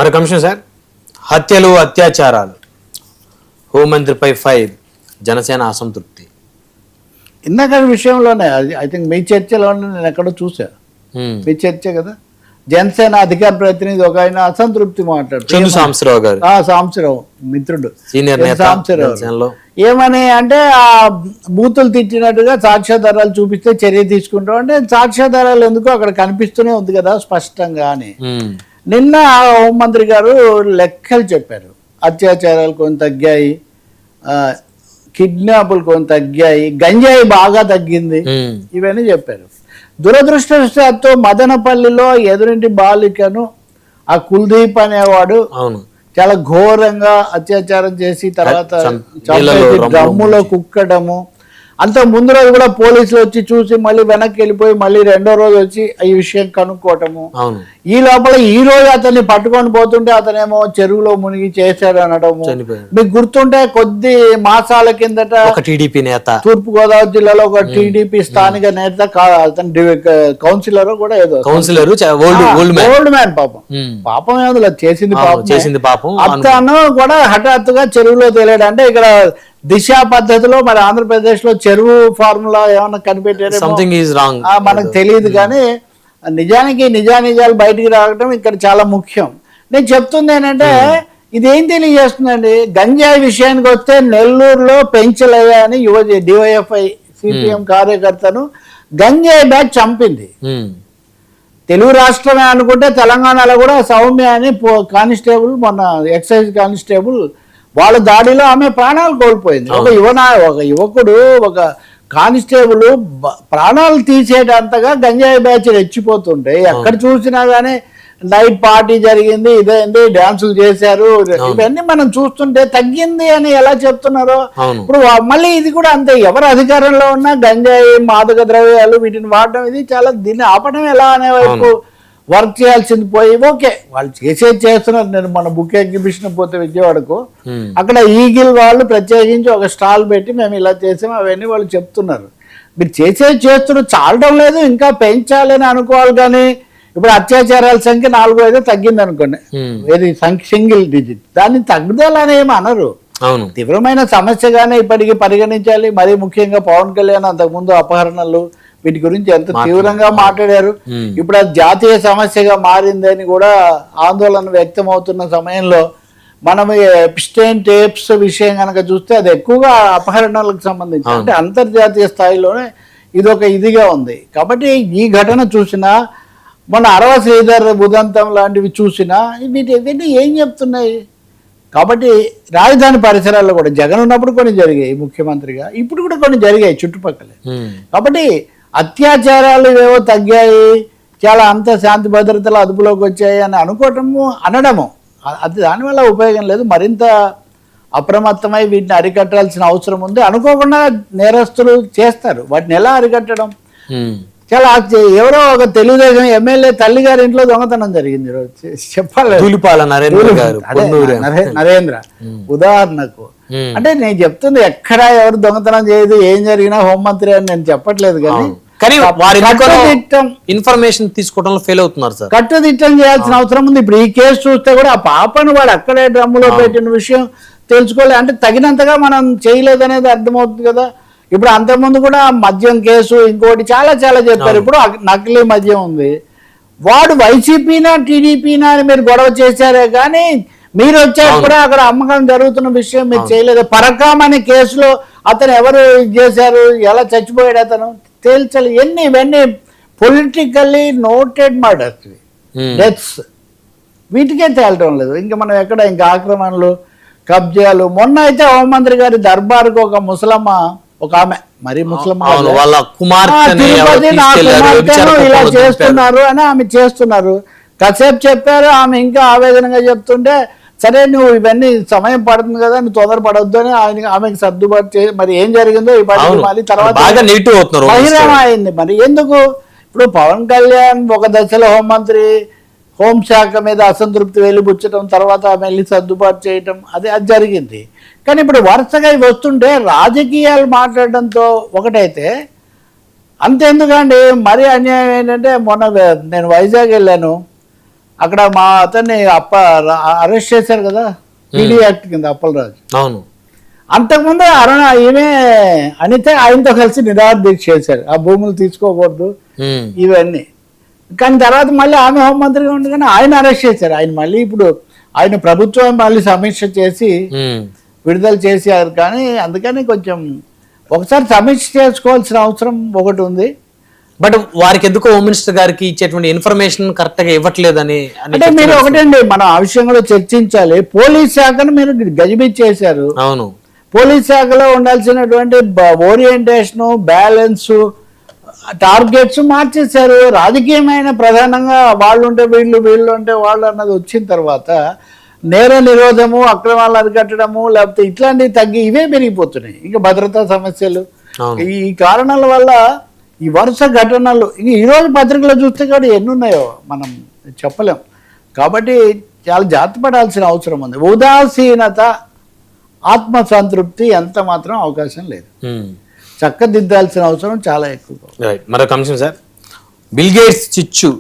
మరొక అంశం సార్, హత్యలు అత్యాచారాలు, హోంమంత్రిపై ఫైర్, జనసేన అసంతృప్తి. ఇందాక విషయంలోనే ఐ థింక్ మీ చర్చలోనే నేను ఎక్కడో చూసా, మీ చర్చ కదా, జనసేన అధికార ప్రతినిధి ఒక ఆయన అసంతృప్తి మాట్లాడుతున్నారు, సాంబశివరావు గారు, సాంబశివరావు మిత్రుడు సీనియర్ నేత సాంబశివరావు. ఏమని అంటే ఆ బూతులు తిట్టినట్టుగా సాక్ష్యాధారాలు చూపిస్తే చర్య తీసుకుంటాం అంటే, సాక్ష్యాధారాలు ఎందుకు అక్కడ కనిపిస్తూనే ఉంది కదా స్పష్టంగా అని. నిన్న హోంమంత్రి గారు లెక్కలు చెప్పారు, అత్యాచారాలు కొన్ని తగ్గాయి, కిడ్నాపులు కొన్ని తగ్గాయి, గంజాయి బాగా తగ్గింది, ఇవన్నీ చెప్పారు. దురదృష్టవశాత్తు మదనపల్లిలో ఎదురింటి బాలికను ఆ కుల్దీప్ అనేవాడు చాలా ఘోరంగా అత్యాచారం చేసి తర్వాత డ్రమ్ములో కుక్కడము, అంత ముందు రోజు కూడా పోలీసులు వచ్చి చూసి మళ్ళీ వెనక్కి వెళ్ళిపోయి మళ్ళీ రెండో రోజు వచ్చి ఈ విషయం కనుక్కోవటము. ఈ లోపల ఈ రోజు అతన్ని పట్టుకొని పోతుంటే అతనేమో చెరువులో మునిగి చేశాడు అనడము. మీకు గుర్తుంటే కొద్ది మాసాల కిందట టీడీపీ నేత, తూర్పు గోదావరి జిల్లాలో ఒక టీడీపీ స్థానిక నేత, అతని కౌన్సిలర్ కూడా ఏదో ఓల్డ్ మ్యాన్, పాపం ఏదో చేసింది పాపం, అతను కూడా హఠాత్తుగా చెరువులో తేలాడు. అంటే ఇక్కడ దిశ పద్ధతిలో మరి ఆంధ్రప్రదేశ్ లో చెరువు ఫార్ములా ఏమన్నా కనిపెట్టారు, మనకు తెలియదు. కానీ నిజానికి నిజానిజాలు బయటికి రావడం ఇక్కడ చాలా ముఖ్యం. నేను చెప్తుంది ఏంటంటే, ఇదేం తెలియజేస్తుందండి, గంజాయి విషయానికి వస్తే నెల్లూరులో పెంచలయ్య అని డివైఎఫ్ఐ సిపిఎం కార్యకర్తను గంజాయి బ్యాచ్ చంపింది. తెలుగు రాష్ట్రమే అనుకుంటే తెలంగాణలో కూడా సౌమ్య అని కానిస్టేబుల్, మొన్న ఎక్సైజ్ కానిస్టేబుల్, వాళ్ళ దాడిలో ఆమె ప్రాణాలు కోల్పోయింది. ఒక యువకుడు, ఒక కానిస్టేబుల్ ప్రాణాలు తీసేటంతగా గంజాయి బ్యాచ్ రెచ్చిపోతుంటే, ఎక్కడ చూసినా గానీ నైట్ పార్టీ జరిగింది, ఇదేంది డాన్సులు చేశారు, ఇవన్నీ మనం చూస్తుంటే తగ్గింది అని ఎలా చెప్తున్నారో. ఇప్పుడు మళ్ళీ ఇది కూడా అంతే, ఎవరు అధికారంలో ఉన్నా గంజాయి, మాదక ద్రవ్యాలు వీటిని వాడడం, ఇది చాలా, దీన్ని ఆపడం ఎలా అనే వైపు వర్క్ చేయాల్సింది పోయి, ఓకే వాళ్ళు చేస్తున్నారు. నేను మన బుక్ ఎగ్జిబిషన్ పోతే విజయవాడకు, అక్కడ ఈగిల్ వాళ్ళు ప్రత్యేకించి ఒక స్టాల్ పెట్టి మేము ఇలా చేసాము అవన్నీ వాళ్ళు చెప్తున్నారు. మీరు చేస్తున్నారు, చాలడం లేదు, ఇంకా పెంచాలని అనుకోవాలి. కానీ ఇప్పుడు అత్యాచారాల సంఖ్య 4-5 తగ్గింది అనుకోండి, ఏది సింగిల్ డిజిట్, దాన్ని తగ్గుదలని ఏమి అనరు. తీవ్రమైన సమస్యగానే ఇప్పటికీ పరిగణించాలి. మరీ ముఖ్యంగా పవన్ కళ్యాణ్ అంతకుముందు అపహరణలు వీటి గురించి ఎంత తీవ్రంగా మాట్లాడారు. ఇప్పుడు అది జాతీయ సమస్యగా మారిందని కూడా ఆందోళన వ్యక్తం అవుతున్న సమయంలో మనం ఎప్స్టైన్ టేప్స్ విషయం కనుక చూస్తే అది ఎక్కువగా అపహరణలకు సంబంధించి, అంటే అంతర్జాతీయ స్థాయిలోనే ఇదొక ఇదిగా ఉంది. కాబట్టి ఈ ఘటన చూసినా, మన అరవ శ్రీధర్ ఉదంతం లాంటివి చూసినా వీటి ఏం చెప్తున్నాయి. కాబట్టి రాజధాని పరిసరాల్లో కూడా జగన్ ఉన్నప్పుడు కొన్ని జరిగాయి ముఖ్యమంత్రిగా, ఇప్పుడు కూడా కొన్ని జరిగాయి చుట్టుపక్కల. కాబట్టి అత్యాచారాలు ఏవో తగ్గాయి, చాలా అంత శాంతి భద్రతలు అదుపులోకి వచ్చాయి అని అనుకోవటము, అనడము, అది దానివల్ల ఉపయోగం లేదు. మరింత అప్రమత్తమై వీటిని అరికట్టాల్సిన అవసరం ఉంది. అనుకోకుండా నేరస్తులు చేస్తారు, వాటిని ఎలా అరికట్టడం చాలా. ఎవరో ఒక తెలుగుదేశం ఎమ్మెల్యే తల్లి గారి ఇంట్లో దొంగతనం జరిగింది చెప్పాలి, నరేంద్ర ఉదాహరణకు. అంటే నేను చెప్తుంది, ఎక్కడ ఎవరు దొంగతనం చేయదు, ఏం జరిగినా హోంమంత్రి అని నేను చెప్పట్లేదు. కానీ ఇన్ఫర్మేషన్ తీసుకోవడంలో ఫెయిల్ అవుతున్నారు సార్, కట్టుదిట్టం చేయాల్సిన అవసరం ఉంది. ఇప్పుడు ఈ కేసు చూస్తే కూడా ఆ పాపను వాడు అక్కడే డ్రమ్ములో పెట్టిన విషయం తెలుసుకోలే, అంటే తగినంతగా మనం చేయలేదనేది అర్థమవుతుంది కదా. ఇప్పుడు అంతకుముందు కూడా మద్యం కేసు, ఇంకోటి చాలా చాలా చెప్పారు. ఇప్పుడు నకిలీ మద్యం ఉంది, వాడు వైసీపీనా టీడీపీనా అని మీరు గొడవ చేశారే కానీ మీరు వచ్చాక కూడా అక్కడ అమ్మకం జరుగుతున్న విషయం మీరు చేయలేదు. పరకామ్ అనే కేసులో అతను ఎవరు చేశారు, ఎలా చచ్చిపోయాడు అతను తేల్చాలి. ఇవన్నీ పొలిటికల్లీ నోటెడ్ మర్డర్స్, డెత్స్, వీటికే తేలటం లేదు. ఇంకా మనం ఎక్కడ ఇంకా ఆక్రమణలు, కబ్జాలు. మొన్న అయితే హోంమంత్రి గారి దర్బారుకు ఒక ముసలమ్మ, ఒక ఆమె మరి ముసలమ్మ, తిరుపతి నా కుమార్తెను ఇలా చేస్తున్నారు అని ఆమె చేస్తున్నారు. కాసేపు చెప్పారు, ఆమె ఇంకా ఆవేదనగా చెప్తుంటే, సరే నువ్వు ఇవన్నీ సమయం పడుతుంది కదా, నువ్వు తొందరపడవద్దు అని ఆమెకి సర్దుబాటు చేసి, మరి ఏం జరిగిందో ఈ పాటికి మళ్ళీ తర్వాత బహిరంగం అయింది. మరి ఎందుకు? ఇప్పుడు పవన్ కళ్యాణ్ ఒక దశలో హోంమంత్రి, హోంశాఖ మీద అసంతృప్తి వెలిబుచ్చడం, తర్వాత ఆమె వెళ్ళి సర్దుబాటు చేయటం, అది జరిగింది. కానీ ఇప్పుడు వరుసగా వస్తుంటే రాజకీయాలు మాట్లాడడంతో ఒకటైతే అంతెందుకండి, మరీ అన్యాయం ఏంటంటే, మొన్న నేను వైజాగ్ వెళ్ళాను, అక్కడ మా అతన్ని అరెస్ట్ చేశారు కదా పీడీ యాక్ట్ కింద అప్పలరాజు. అవును. అంతకుముందు ఈమె అనిత ఆయనతో కలిసి నిరాహార దీక్ష చేశారు, ఆ భూములు తీసుకోకూడదు ఇవన్నీ. కానీ తర్వాత మళ్ళీ ఆమె హోంమంత్రిగా ఉండగానే ఆయన అరెస్ట్ చేశారు. ఆయన మళ్ళీ ఇప్పుడు ఆయన ప్రభుత్వం మళ్ళీ సమీక్ష చేసి విడుదల చేశారు. కానీ అందుకని కొంచెం ఒకసారి సమీక్ష చేసుకోవాల్సిన అవసరం ఒకటి ఉంది. బట్ వారికి ఎందుకో హోమ్ మినిస్టర్ గారికి ఇచ్చేటువంటి ఇన్ఫర్మేషన్ కరెక్ట్ గా ఇవ్వట్లేదని అంటే మీరు ఒకటండి, మనం ఆ విషయం కూడా చర్చించాలి. పోలీస్ శాఖను మీరు గజిబిజి చేశారు. అవును. పోలీస్ శాఖలో ఉండాల్సినటువంటి ఓరియంటేషను, బ్యాలెన్స్, టార్గెట్స్ మార్చేశారు. రాజకీయమైన ప్రధానంగా వాళ్ళు ఉంటే వీళ్ళు ఉంటే వాళ్ళు అన్నది వచ్చిన తర్వాత నేర నిరోధము, అక్రమాలు అరికట్టడము, లేకపోతే ఇట్లాంటివి తగ్గి ఇవే పెరిగిపోతున్నాయి. ఇంకా భద్రతా సమస్యలు, ఈ కారణాల వల్ల ఈ వరుస ఘటనలు ఈరోజు పత్రికలో చూస్తే కూడా ఎన్ని ఉన్నాయో మనం చెప్పలేం. కాబట్టి చాలా జాగ్రత్త పడాల్సిన అవసరం ఉంది. ఉదాసీనత, ఆత్మసంతృప్తి ఎంత మాత్రం అవకాశం లేదు. చక్కదిద్దాల్సిన అవసరం చాలా ఎక్కువ. మరొక అంశం సార్, బిల్ గేట్స్ చిచ్చు